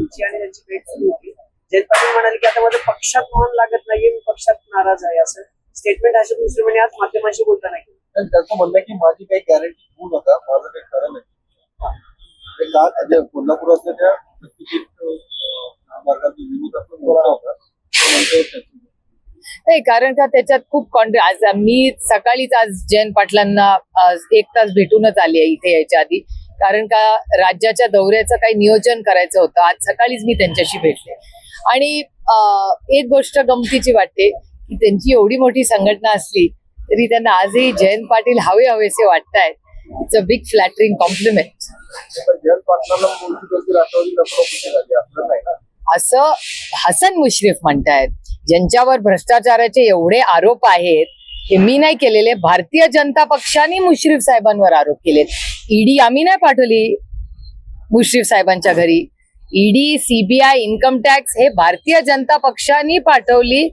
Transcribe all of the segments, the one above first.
तुमची आणि त्यांची भेट सुरू होती. जयंत पाटील म्हणाले की आता माझं पक्षात मन लागत नाहीये, मी पक्षात नाराज आहे, असं स्टेटमेंट अशोक मुश्रीफ आज माध्यमांशी बोलताना केलं. त्याचं म्हणणं आहे की माझी काही गॅरंटी घेऊ नका, माझं काही खरं नाही. ते का कोल्हापुरातल्या त्या भागातील विरोधातून मोठा होता नाही, कारण का त्याच्यात खूप आज मी सकाळीच आज जयंत पाटलांना 1 तास भेटूनच आली आहे इथे यायच्या आधी, कारण का राज्याच्या दौऱ्याचं काही नियोजन करायचं होतं. आज सकाळीच मी त्यांच्याशी भेटले आणि एक गोष्ट गमतीची वाटते की त्यांची एवढी मोठी संघटना असली तरी त्यांना आजही जयंत पाटील हवेसे वाटतायत. It's a big flattering compliment. Jayant पाटलांना बोलती राष्ट्रवादी लपडा झाली असं नाही ना, असं हसन मुश्रीफ म्हणतायत. ज्यांच्यावर भ्रष्टाचाराचे एवढे आरोप आहेत हे मी नाही केलेले, भारतीय जनता पक्षाने मुश्रीफ साहेबांवर आरोप केलेत. ईडी आम्ही नाही पाठवली मुश्रीफ साहेबांच्या घरी. ईडी, सीबीआय, इन्कम टॅक्स हे भारतीय जनता पक्षाने पाठवली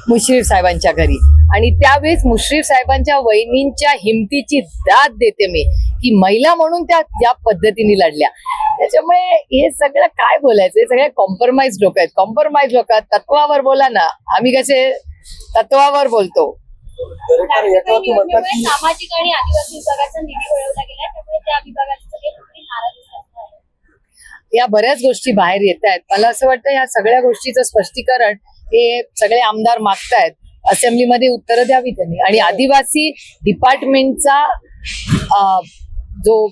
मुश्रीफ साहेबांच्या घरी. आणि त्यावेळेस मुश्रीफ साहेबांच्या वहिनींच्या हिमतीची दाद देते मी की महिला म्हणून त्या ज्या पद्धतीने लढल्या. त्याच्यामुळे हे सगळं काय बोलायचं, हे सगळे कॉम्प्रोमाइज लोक आहेत. कॉम्प्रोमाइज लोक तत्वावर बोला ना, आम्ही कसे तत्वावर बोलतो. सामाजिक आणि आदिवासी विभागाचा निधी वळवला गेला, त्यामुळे त्या विभागाचे सगळे मंत्री नाराज असतात. या बऱ्याच गोष्टी बाहेर येत आहेत. मला असं वाटतं या सगळ्या गोष्टीचं स्पष्टीकरण हे सगळे आमदार मागतायत. असेंब्लीमध्ये उत्तरं द्यावी त्यांनी. आणि आदिवासी डिपार्टमेंटचा जो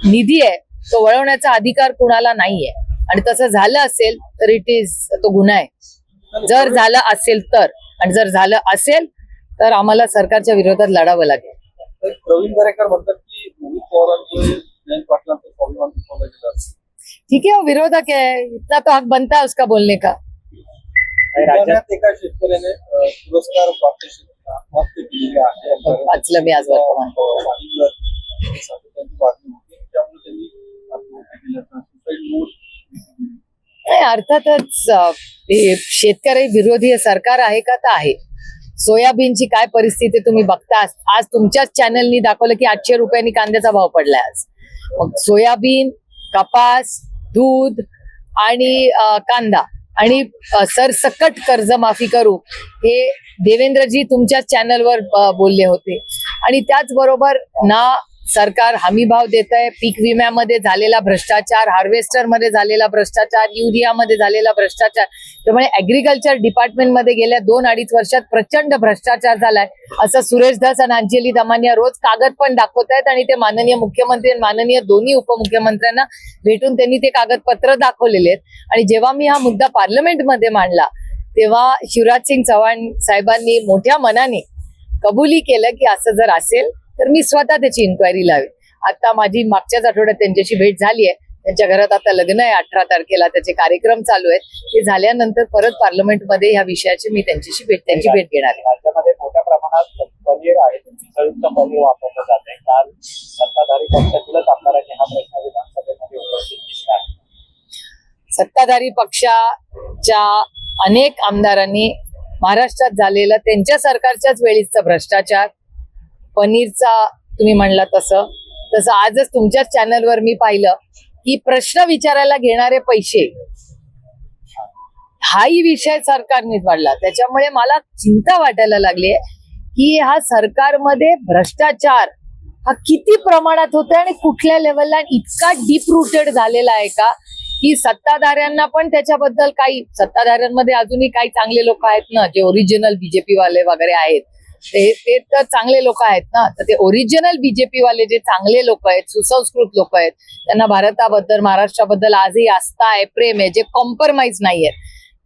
निधी आहे तो वळवण्याचा अधिकार कुणाला नाहीये. आणि तसं झालं असेल तर तो गुन्हा आहे. जर झालं असेल तर, आणि जर झालं असेल तर आम्हाला सरकारच्या विरोधात लढावं लागेल. प्रवीण दरेकर म्हणतात की रोहित पवारांनी जयंत पाटलांचं स्वाभिमान दुखावलं गेलं. ठीक है, वो विरोधक है, इतना तो हक बनता है उसका बोलने का. राज्यात एका शेतकऱ्याने पुरस्कार आत्महत्या केलेली आहे. वाचलं मी आज वर्तमान. नाही, अर्थातच हे शेतकरी विरोधी सरकार आहे का, तर आहे. सोयाबीनची काय परिस्थिती तुम्ही बघता. आज तुमच्याच चॅनलनी दाखवलं की 800 रुपयांनी कांद्याचा भाव पडलाय आज. मग सोयाबीन, कपास, दूध आणि कांदा आणि सरसकट कर्जमाफी करू हे देवेंद्रजी तुमच्याच चॅनलवर बोलले होते. आणि त्याचबरोबर ना सरकार हमी भाव देत आहे, पीक विम्यामध्ये झालेला भ्रष्टाचार, हार्वेस्टर मध्ये झालेला भ्रष्टाचार, युरियामध्ये झालेला भ्रष्टाचार. त्यामुळे ऍग्रिकल्चर डिपार्टमेंटमध्ये गेल्या 2-2.5 वर्षात प्रचंड भ्रष्टाचार झालाय असं सुरेश धस आणि अंजली दमानिया रोज कागद पण दाखवत आहेत. आणि ते माननीय मुख्यमंत्री आणि माननीय दोन्ही उपमुख्यमंत्र्यांना भेटून त्यांनी ते कागदपत्र दाखवलेले आहेत. आणि जेव्हा मी हा मुद्दा पार्लमेंटमध्ये मांडला तेव्हा शिवराज सिंग चौहान साहेबांनी मोठ्या मनाने कबुली केलं की असं जर असेल तर मी स्वतः त्याची इन्क्वायरी लावेल. आता माझी मागच्याच आठवड्यात त्यांच्याशी भेट झाली आहे. त्यांच्या घरात आता लग्न आहे 18 तारखेला, त्याचे कार्यक्रम चालू आहेत. ते झाल्यानंतर परत पार्लमेंटमध्ये ह्या विषयाची मी त्यांची भेट घेणार आहे. राज्यामध्ये मोठ्या प्रमाणात पनीर आहे, संयुक्त पनीर वापरलं जात आहे. काल सत्ताधारी पक्षातीलच आमदारांनी हा प्रश्न विधानसभेमध्ये उपस्थित केला आहे. सत्ताधारी पक्षाच्या अनेक आमदारांनी महाराष्ट्रात झालेलं त्यांच्या सरकारच्याच वेळीचा भ्रष्टाचार, पनीरचा तुम्ही म्हणला तसं आजच तुमच्याच चॅनलवर मी पाहिलं की प्रश्न विचारायला घेणारे पैसे हाही विषय सरकारने वाढला. त्याच्यामुळे मला चिंता वाटायला लागली आहे की हा सरकारमध्ये भ्रष्टाचार हा किती प्रमाणात होतोय आणि कुठल्या लेवलला इतका डीप रूटेड झालेला आहे का की सत्ताधाऱ्यांना पण त्याच्याबद्दल काही, सत्ताधाऱ्यांमध्ये अजूनही काही चांगले लोक आहेत ना, जे ओरिजिनल बीजेपी वाले वगैरे आहेत, ते तर चांगले लोक आहेत ना. तर ते ओरिजिनल बीजेपी वाले जे चांगले लोक आहेत, सुसंस्कृत लोक आहेत, त्यांना भारताबद्दल, महाराष्ट्राबद्दल आजही आस्था आहे, प्रेम आहे, जे कॉम्प्रोमाइज नाहीये.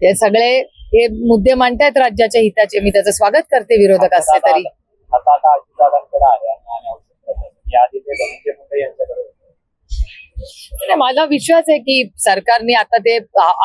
ते सगळे हे मुद्दे मांडतायत राज्याच्या हिताचे. मी त्याचं स्वागत करते विरोधक असले तरी. आता अजितदादांकडे आहे आणि यादी ते मुंबई यांच्याकडे. माझा विश्वास आहे की सरकारने आता ते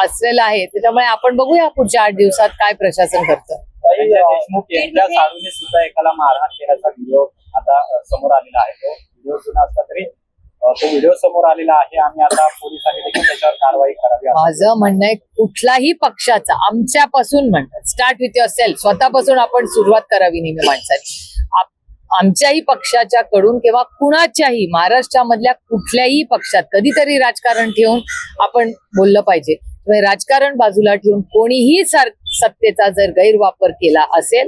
असलेलं आहे. त्याच्यामुळे आपण बघूया पुढच्या 8 दिवसात काय प्रशासन करतं. देशमुख यांच्या साडूने सुद्धा एकाला मारहाण केल्याचा व्हिडिओ आता समोर आलेला आहे. तो व्हिडिओ जुना असला तरी तो व्हिडिओ समोर आलेला आहे आणि आता पोलिसांनी देखील त्याच्यावर कारवाई करावी. माझं म्हणणं आहे कुठलाही पक्षाचा, आमच्यापासून म्हणतात, स्टार्ट विथ युअर सेल्फ, स्वतःपासून आपण सुरुवात करावी नेहमी माणसाने. आमच्याही पक्षाच्या कडून किंवा कुणाच्याही महाराष्ट्रामधल्या कुठल्याही पक्षात कधीतरी राजकारण ठेवून आपण बोललं पाहिजे. त्यामुळे राजकारण बाजूला ठेवून कोणीही सत्तेचा जर गैरवापर केला असेल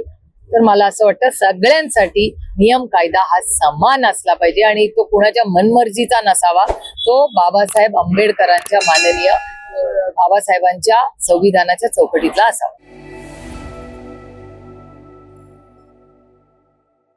तर मला असं वाटतं सगळ्यांसाठी नियम कायदा हा समान असला पाहिजे आणि तो कुणाच्या मनमर्जीचा नसावा. तो बाबासाहेब आंबेडकरांच्या माननीय बाबासाहेबांच्या संविधानाच्या चौकटीतला असावा.